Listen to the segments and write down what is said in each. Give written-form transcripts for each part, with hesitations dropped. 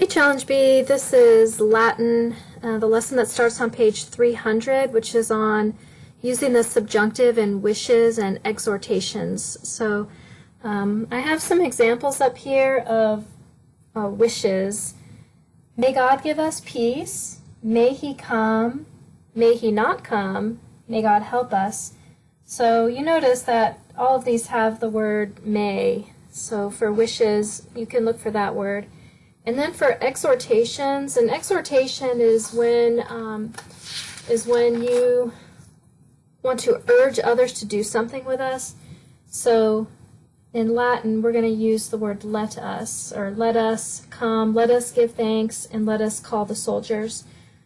Hey, Challenge B, this is Latin, the lesson that starts on page 300, which is on using the subjunctive in wishes and exhortations. So I have some examples up here of wishes. May God give us peace. May He come. May He not come. May God help us. So you notice that all of these have the word may. So for wishes, you can look for that word. And then for exhortations, an exhortation is when you want to urge others to do something with us. So in Latin, we're going to use the word let us, or let us come, let us give thanks, and let us call the soldiers.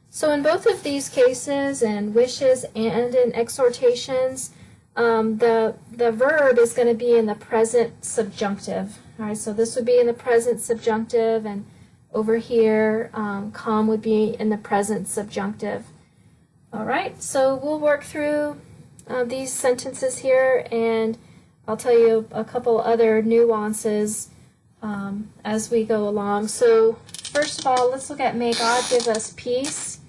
So in both of these cases, in wishes and in exhortations, the verb is going to be in the present subjunctive. All right, so this would be in the present subjunctive, and over here, come would be in the present subjunctive. All right, so we'll work through these sentences here, and I'll tell you a couple other nuances as we go along. So first of all, let's look at may God give us peace.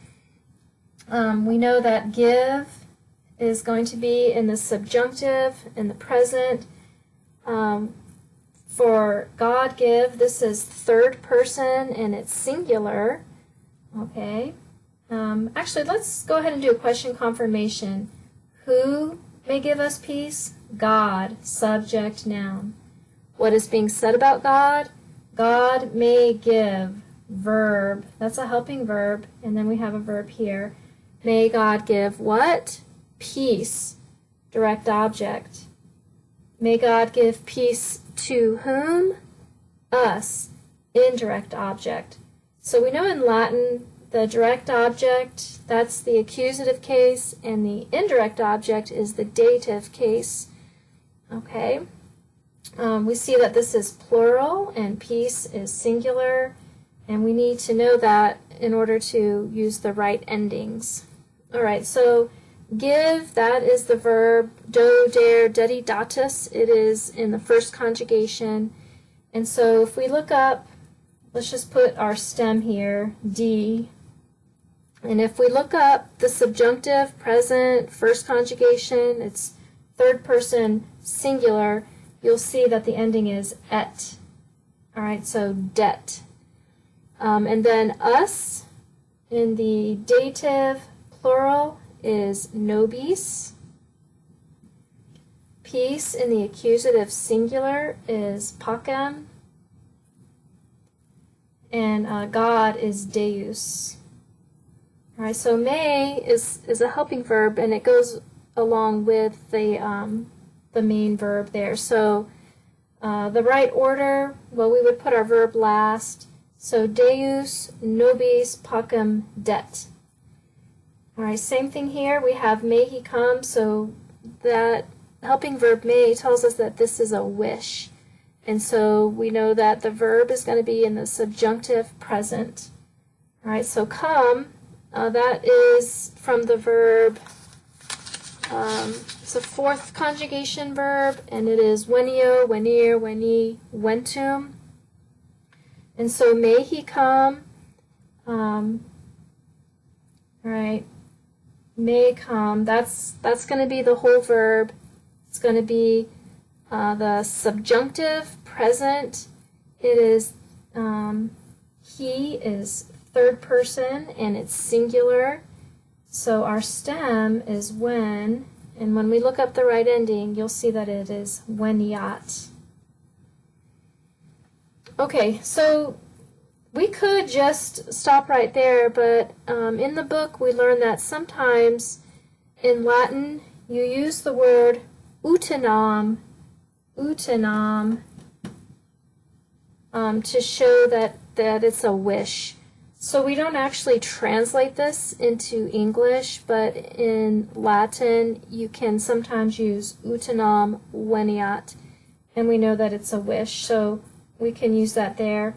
We know that give is going to be in the subjunctive, in the present. For God give, this is third person and it's singular. Okay. Actually, let's go ahead and do a question confirmation. Who may give us peace? God, subject, noun. What is being said about God? God may give, verb. That's a helping verb, and then we have a verb here. May God give what? Peace, direct object. May God give peace to whom? Us, indirect object. So we know in Latin the direct object, that's the accusative case, and the indirect object is the dative case. Okay. We see that this is plural and peace is singular, and we need to know that in order to use the right endings. All right, so give, that is the verb do, dare, dedi, datus. It is in the first conjugation. And so if we look up, let's just put our stem here, D. And if we look up the subjunctive, present, first conjugation, it's third person singular, you'll see that the ending is et. All right, so det. And then us in the dative plural is nobis. Peace in the accusative singular is pacem. And God is deus. All right, so may is a helping verb, and it goes along with the main verb there. So the right order, well, we would put our verb last. So deus, nobis, pacem, det. All right, same thing here. We have may he come, so that helping verb may tells us that this is a wish. And so we know that the verb is going to be in the subjunctive present. All right, so come, that is from the verb, it's a fourth conjugation verb, and it is venio, venir, veni, ventum. And so may he come, all right, may come, that's going to be the whole verb. It's going to be the subjunctive present. It is, he is third person and it's singular. So our stem is when, and when we look up the right ending, you'll see that it is veniat. Okay, so we could just stop right there, but in the book we learn that sometimes in Latin you use the word utinam, to show that it's a wish. So we don't actually translate this into English, but in Latin you can sometimes use utinam veniat, and we know that it's a wish, so we can use that there.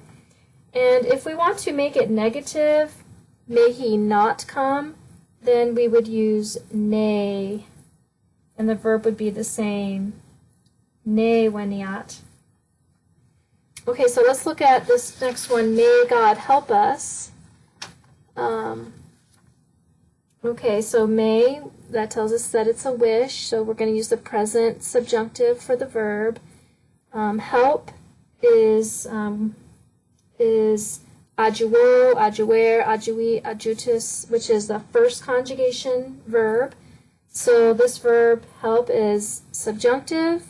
And if we want to make it negative, may he not come, then we would use ne, and the verb would be the same, ne veniat. Okay, so let's look at this next one. May God help us. Okay, so may, that tells us that it's a wish, so we're going to use the present subjunctive for the verb. Help is adjuo, adjuere, adjui, adjutus, which is the first conjugation verb. So this verb, help, is subjunctive,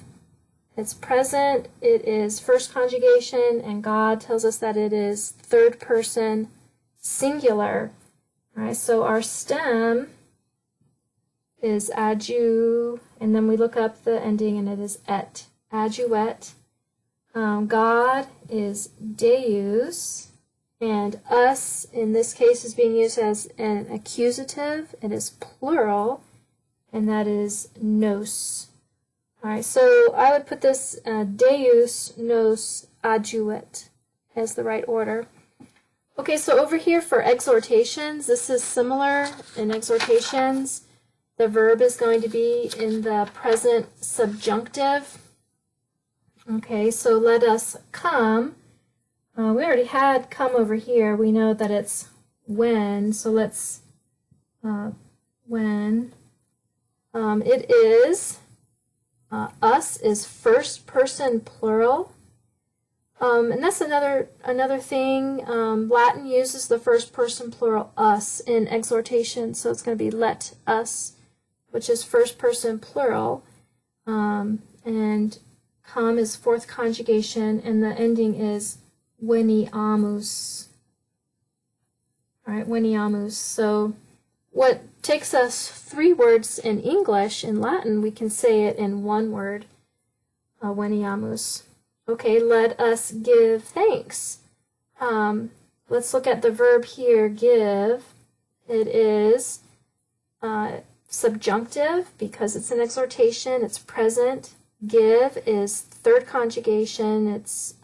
it's present, it is first conjugation, and God tells us that it is third person singular. All right, so our stem is adju, and then we look up the ending and it is et, adjuet. God is deus, and us in this case is being used as an accusative. It is plural, and that is nos. All right, so I would put this deus nos adjuet as the right order. Okay, so over here for exhortations, this is similar. In exhortations, the verb is going to be in the present subjunctive. Okay, so let us come. We already had come over here. We know that it's when, so let's, when. It is, us is first person plural. And that's another thing. Latin uses the first person plural us in exhortation, so it's going to be let us, which is first person plural. And come is fourth conjugation, and the ending is veniamus. All right, veniamus. So what takes us 3 words in English, in Latin, we can say it in 1 word, veniamus. Okay, let us give thanks. Let's look at the verb here, give. It is subjunctive because it's an exhortation, it's present. Give is third conjugation. It's,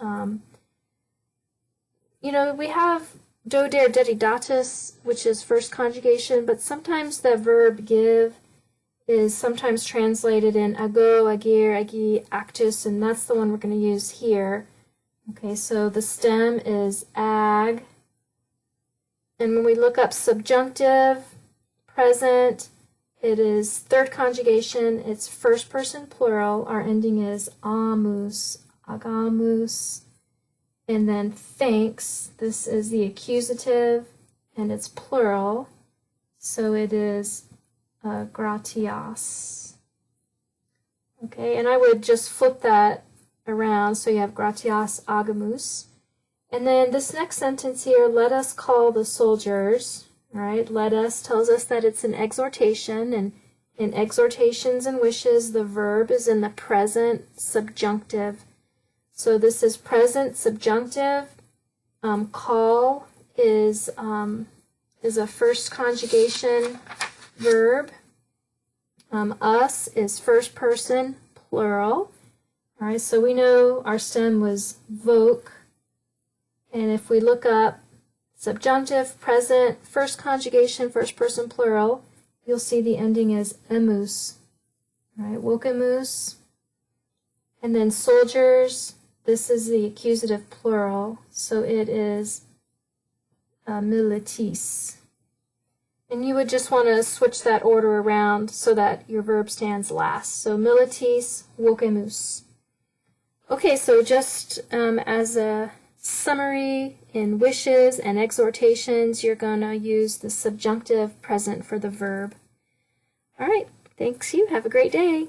we have do, dare, dedidatus, which is first conjugation, but sometimes the verb give is sometimes translated in ago, agir, agi, actus, and that's the one we're going to use here. Okay, so the stem is ag. And when we look up subjunctive, present, it is third conjugation, it's first person plural, our ending is amus, agamus. And then thanks, this is the accusative, and it's plural, so it is gratias. Okay, and I would just flip that around so you have gratias agamus. And then this next sentence here, let us call the soldiers. All right, let us tells us that it's an exhortation, and in exhortations and wishes, the verb is in the present subjunctive. So this is present subjunctive. Call is a first conjugation verb. Us is first person plural. All right, so we know our stem was voc. And if we look up subjunctive, present, first conjugation, first person plural, you'll see the ending is emus. All right, vocamus. And then soldiers, this is the accusative plural, so it is militis. And you would just want to switch that order around so that your verb stands last. So militis, vocamus. Okay, so just as a summary, in wishes and exhortations, you're going to use the subjunctive present for the verb. All right, thanks you. Have a great day.